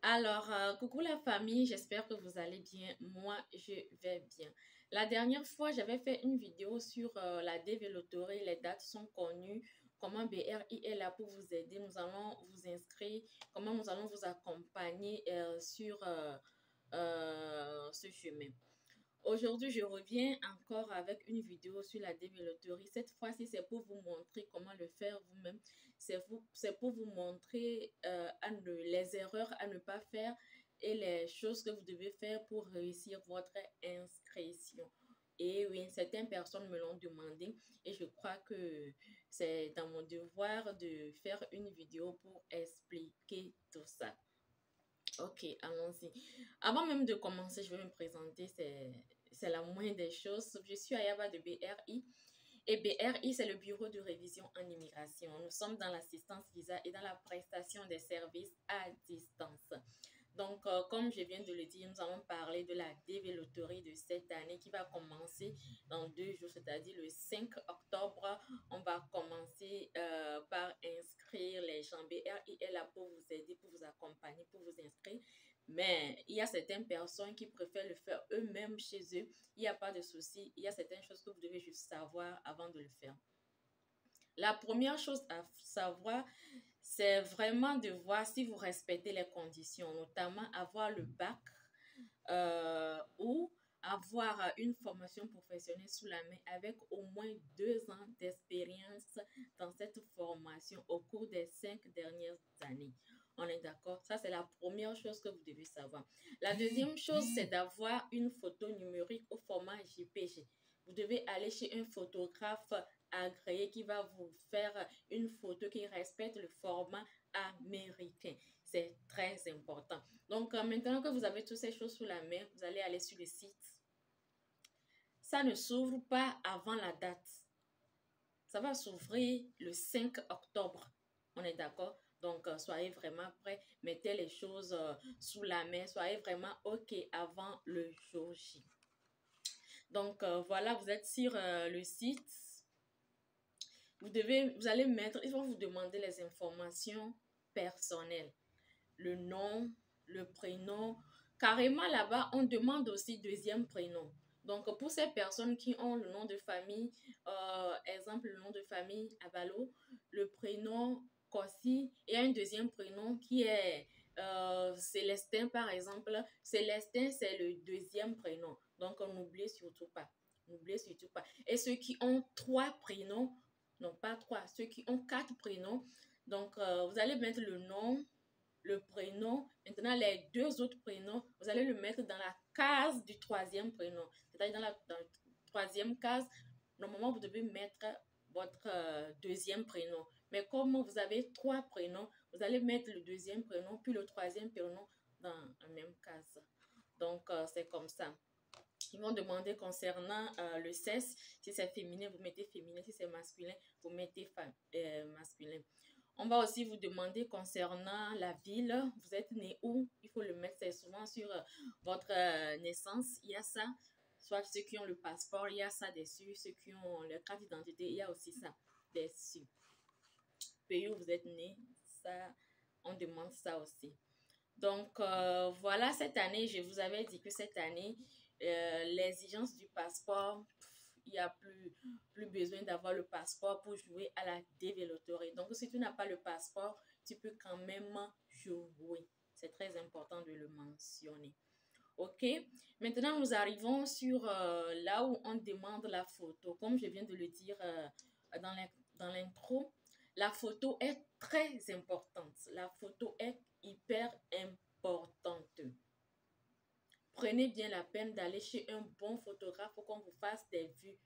Alors, coucou la famille, j'espère que vous allez bien. Moi, je vais bien. La dernière fois, j'avais fait une vidéo sur la dévéloterie. Les dates sont connues. Comment BRI est là pour vous aider. Nous allons vous inscrire. Comment nous allons vous accompagner sur ce chemin. Aujourd'hui, je reviens encore avec une vidéo sur la développerie. Cette fois-ci, c'est pour vous montrer comment le faire vous-même. C'est pour vous montrer les erreurs à ne pas faire et les choses que vous devez faire pour réussir votre inscription. Et oui, certaines personnes me l'ont demandé et je crois que c'est dans mon devoir de faire une vidéo pour expliquer tout ça. Ok, allons-y. Avant même de commencer, je vais me présenter, c'est la moindre des choses. Je suis Ayaba de BRI et BRI, c'est le Bureau de révision en immigration. Nous sommes dans l'assistance visa et dans la prestation des services à distance. Donc, comme je viens de le dire, nous allons parler de la dévéloterie de cette année qui va commencer dans 2 jours, c'est-à-dire le 5 octobre. On va commencer par inscrire les gens. BRI est là pour vous aider, pour vous accompagner, pour vous inscrire. Mais il y a certaines personnes qui préfèrent le faire eux-mêmes chez eux. Il n'y a pas de souci. Il y a certaines choses que vous devez juste savoir avant de le faire. La première chose à savoir, c'est vraiment de voir si vous respectez les conditions, notamment avoir le bac ou avoir une formation professionnelle sous la main avec au moins 2 ans d'expérience dans cette formation au cours des 5 dernières années. On est d'accord? Ça, c'est la première chose que vous devez savoir. La deuxième chose, c'est d'avoir une photo numérique au format JPG. Vous devez aller chez un photographe agréé qui va vous faire une photo qui respecte le format américain. C'est très important. Donc, maintenant que vous avez toutes ces choses sous la main, vous allez aller sur le site. Ça ne s'ouvre pas avant la date. Ça va s'ouvrir le 5 octobre. On est d'accord? Donc, soyez vraiment prêts. Mettez les choses sous la main. Soyez vraiment OK avant le jour J. Donc, voilà, vous êtes sur le site. Vous allez mettre, ils vont vous demander les informations personnelles. Le nom, le prénom. Carrément là-bas, on demande aussi deuxième prénom. Donc, pour ces personnes qui ont le nom de famille, exemple, le nom de famille Abalo, le prénom Kossi et un deuxième prénom qui est Célestin, par exemple. Célestin, c'est le deuxième prénom. Donc, n'oubliez surtout pas. N'oubliez surtout pas. Et ceux qui ont 3 prénoms, non pas 3, ceux qui ont 4 prénoms, donc vous allez mettre le nom, le prénom. Maintenant, les 2 autres prénoms, vous allez le mettre dans la case du troisième prénom. C'est-à-dire dans la troisième case, normalement, vous devez mettre votre deuxième prénom. Mais comme vous avez 3 prénoms, vous allez mettre le deuxième prénom, puis le troisième prénom dans la même case. Donc, c'est comme ça. Ils vont demander concernant le sexe, si c'est féminin, vous mettez féminin, si c'est masculin, vous mettez masculin. On va aussi vous demander concernant la ville, vous êtes né où? Il faut le mettre, c'est souvent sur votre naissance, il y a ça. Soit ceux qui ont le passeport, il y a ça dessus. Ceux qui ont leur carte d'identité, il y a aussi ça dessus. Pays où vous êtes né, ça, on demande ça aussi. Donc, voilà, cette année, je vous avais dit que cette année, l'exigence du passeport, il n'y a plus besoin d'avoir le passeport pour jouer à la dévéloterie. Donc, si tu n'as pas le passeport, tu peux quand même jouer. C'est très important de le mentionner. OK? Maintenant, nous arrivons sur là où on demande la photo. Comme je viens de le dire dans l'intro, la photo est très importante. La photo est hyper importante. Prenez bien la peine d'aller chez un bon photographe pour qu'on vous fasse des vues.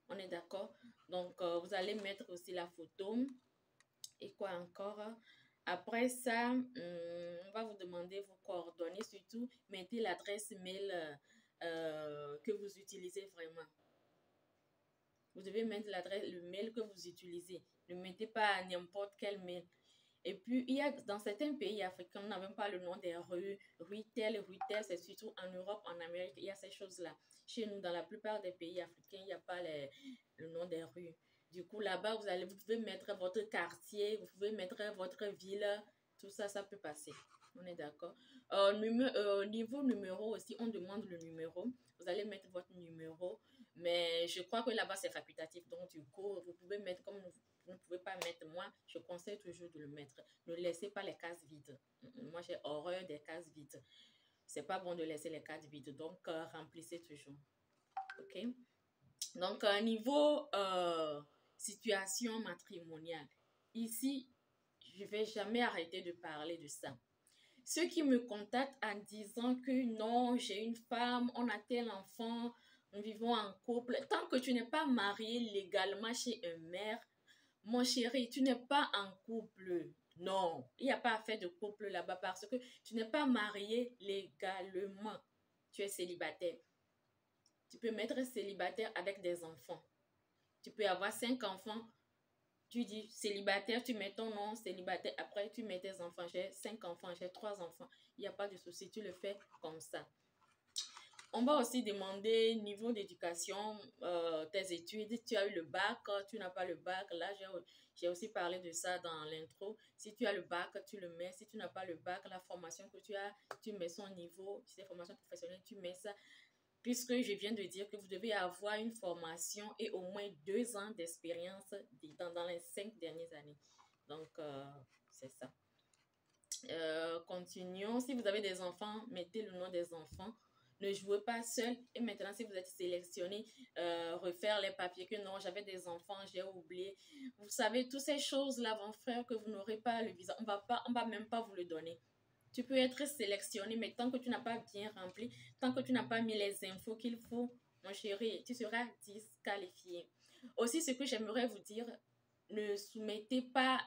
On est d'accord? Donc, vous allez mettre aussi la photo. Et quoi encore? Après ça, on va vous demander vos coordonnées. Surtout, mettez l'adresse mail que vous utilisez vraiment. Vous devez mettre le mail que vous utilisez. Ne mettez pas n'importe quel mail. Et puis, il y a dans certains pays africains, on n'a même pas le nom des rues. Rue telle, c'est surtout en Europe, en Amérique, il y a ces choses-là. Chez nous, dans la plupart des pays africains, il n'y a pas le nom des rues. Du coup, là-bas, vous pouvez mettre votre quartier, vous pouvez mettre votre ville, Tout ça, ça peut passer. On est d'accord. Niveau numéro aussi, on demande le numéro. Vous allez mettre votre numéro, mais je crois que là-bas, c'est facultatif. Donc, du coup, vous pouvez mettre comme vous ne pouvez pas mettre. Moi, je conseille toujours de le mettre. Ne laissez pas les cases vides. Moi, j'ai horreur des cases vides. C'est pas bon de laisser les cases vides. Donc, remplissez toujours. OK? Donc, niveau situation matrimoniale, ici, je ne vais jamais arrêter de parler de ça. Ceux qui me contactent en disant que non, j'ai une femme, on a tel enfant, nous vivons en couple. Tant que tu n'es pas marié légalement chez un maire, mon chéri, tu n'es pas en couple. Non, il n'y a pas à faire de couple là-bas parce que tu n'es pas marié légalement. Tu es célibataire. Tu peux mettre célibataire avec des enfants. Tu peux avoir 5 enfants. Tu dis célibataire, tu mets ton nom, célibataire. Après, tu mets tes enfants. J'ai 5 enfants, j'ai 3 enfants. Il n'y a pas de souci, tu le fais comme ça. On va aussi demander niveau d'éducation, tes études. Tu as eu le bac, tu n'as pas le bac. Là, j'ai aussi parlé de ça dans l'intro. Si tu as le bac, tu le mets. Si tu n'as pas le bac, la formation que tu as, tu mets son niveau. Si c'est formation professionnelle, tu mets ça. Puisque je viens de dire que vous devez avoir une formation et au moins 2 ans d'expérience dans les 5 dernières années. Donc, c'est ça. Continuons. Si vous avez des enfants, mettez le nom des enfants. Ne jouez pas seul. Et maintenant, si vous êtes sélectionné, refaire les papiers que non, j'avais des enfants, j'ai oublié. Vous savez, toutes ces choses-là vont faire que vous n'aurez pas le visa. On va même pas vous le donner. Tu peux être sélectionné, mais tant que tu n'as pas bien rempli, tant que tu n'as pas mis les infos qu'il faut, mon chéri, tu seras disqualifié. Aussi, ce que j'aimerais vous dire, ne soumettez pas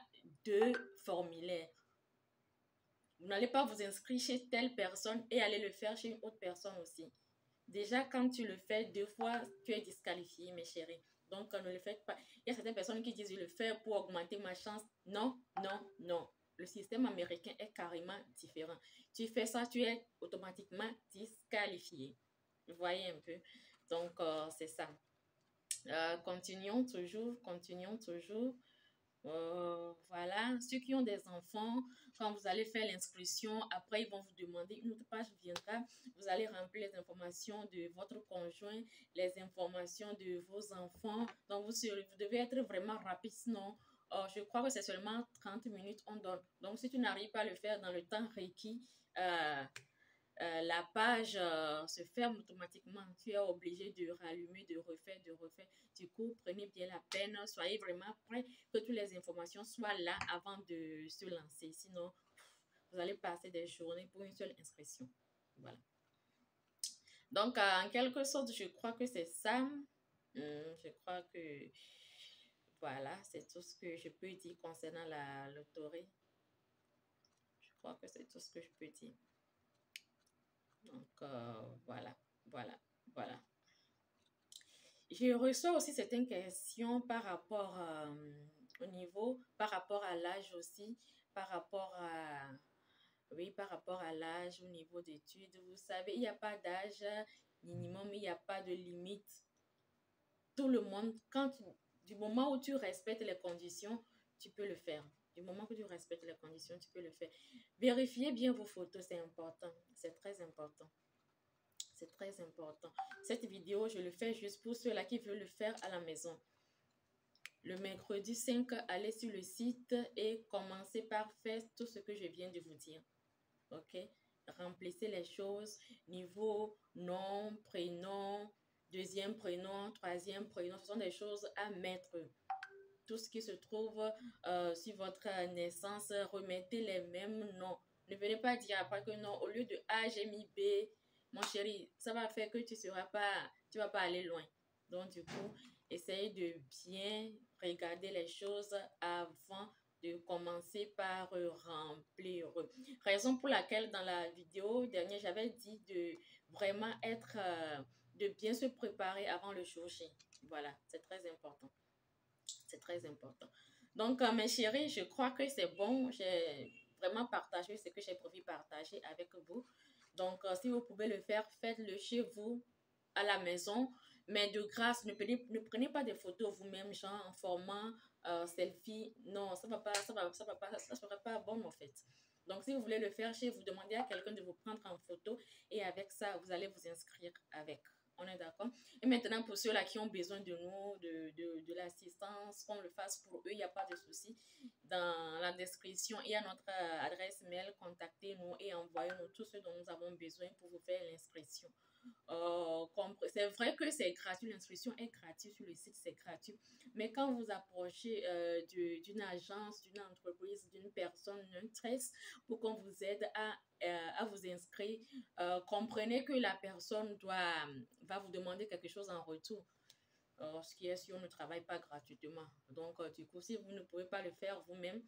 2 formulaires. Vous n'allez pas vous inscrire chez telle personne et aller le faire chez une autre personne aussi. Déjà, quand tu le fais 2 fois, tu es disqualifié, mes chéris. Donc, ne le faites pas. Il y a certaines personnes qui disent, je le fais pour augmenter ma chance. Non, non, non. Le système américain est carrément différent. Tu fais ça, tu es automatiquement disqualifié. Vous voyez un peu. Donc, c'est ça. Continuons toujours, continuons toujours. Voilà, ceux qui ont des enfants, quand vous allez faire l'inscription, après ils vont vous demander, une autre page viendra, vous allez remplir les informations de votre conjoint, les informations de vos enfants. Donc vous devez être vraiment rapide, sinon je crois que c'est seulement 30 minutes on donne. Donc si tu n'arrives pas à le faire dans le temps requis, la page se ferme automatiquement. Tu es obligé de rallumer, de refaire, de refaire. Du coup, prenez bien la peine. Soyez vraiment prêts que toutes les informations soient là avant de se lancer. Sinon, vous allez passer des journées pour une seule inscription. Voilà. Donc, en quelque sorte, je crois que c'est ça. Je crois que, voilà, c'est tout ce que je peux dire concernant la loterie. Je crois que c'est tout ce que je peux dire. Donc, voilà, voilà, voilà. Je reçois aussi certaines questions par rapport au niveau, par rapport à l'âge aussi, par rapport à, oui, par rapport à l'âge, au niveau d'études. Vous savez, il n'y a pas d'âge minimum, il n'y a pas de limite. Tout le monde, du moment où tu respectes les conditions, tu peux le faire. Du moment que tu respectes les conditions, tu peux le faire. Vérifiez bien vos photos, c'est important. C'est très important. C'est très important. Cette vidéo, je le fais juste pour ceux-là qui veulent le faire à la maison. Le mercredi 5, allez sur le site et commencez par faire tout ce que je viens de vous dire. OK? Remplissez les choses. Niveau nom, prénom, deuxième prénom, troisième prénom. Ce sont des choses à mettre. Tout ce qui se trouve sur votre naissance, remettez les mêmes noms. Ne venez pas dire après que non, au lieu de A, j'ai mis B. Mon chéri, ça va faire que tu vas pas aller loin. Donc, du coup, essayez de bien regarder les choses avant de commencer par remplir. Raison pour laquelle dans la vidéo dernière, j'avais dit de vraiment de bien se préparer avant le jour J. Voilà, c'est très important. C'est très important. Donc, mes chéris, je crois que c'est bon. J'ai vraiment partagé ce que j'ai prévu partager avec vous. Donc, si vous pouvez le faire, faites-le chez vous, à la maison. Mais de grâce, ne prenez pas des photos vous-même, genre en format selfie. Non, ça ne sera pas bon en fait. Donc, si vous voulez le faire chez vous, demandez à quelqu'un de vous prendre en photo et avec ça, vous allez vous inscrire avec. On est d'accord? Et maintenant, pour ceux-là qui ont besoin de nous, de l'assistance, qu'on le fasse pour eux, il n'y a pas de souci. Dans la description, il y a notre adresse mail. Contactez-nous et envoyez-nous tout ce dont nous avons besoin pour vous faire l'inscription. C'est vrai que c'est gratuit, l'inscription est gratuite sur le site, c'est gratuit. Mais quand vous approchez d'une agence, d'une entreprise, d'une personne, d'un stress, pour qu'on vous aide à vous inscrire, comprenez que la personne va vous demander quelque chose en retour. Ce qui est si on ne travaille pas gratuitement. Donc, du coup, si vous ne pouvez pas le faire vous-même,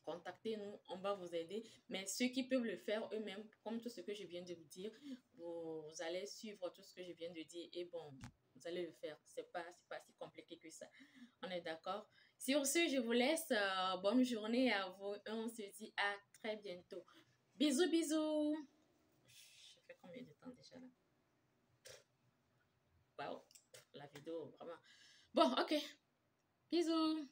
contactez-nous, on va vous aider. Mais ceux qui peuvent le faire eux-mêmes, comme tout ce que je viens de vous dire, vous allez suivre tout ce que je viens de dire et bon, vous allez le faire. C'est pas si compliqué que ça. On est d'accord? Sur ce, je vous laisse. Bonne journée à vous et on se dit à très bientôt. Bisous, bisous. Je fais combien de temps déjà là? Waouh, la vidéo, vraiment. Bon, ok. Bisous.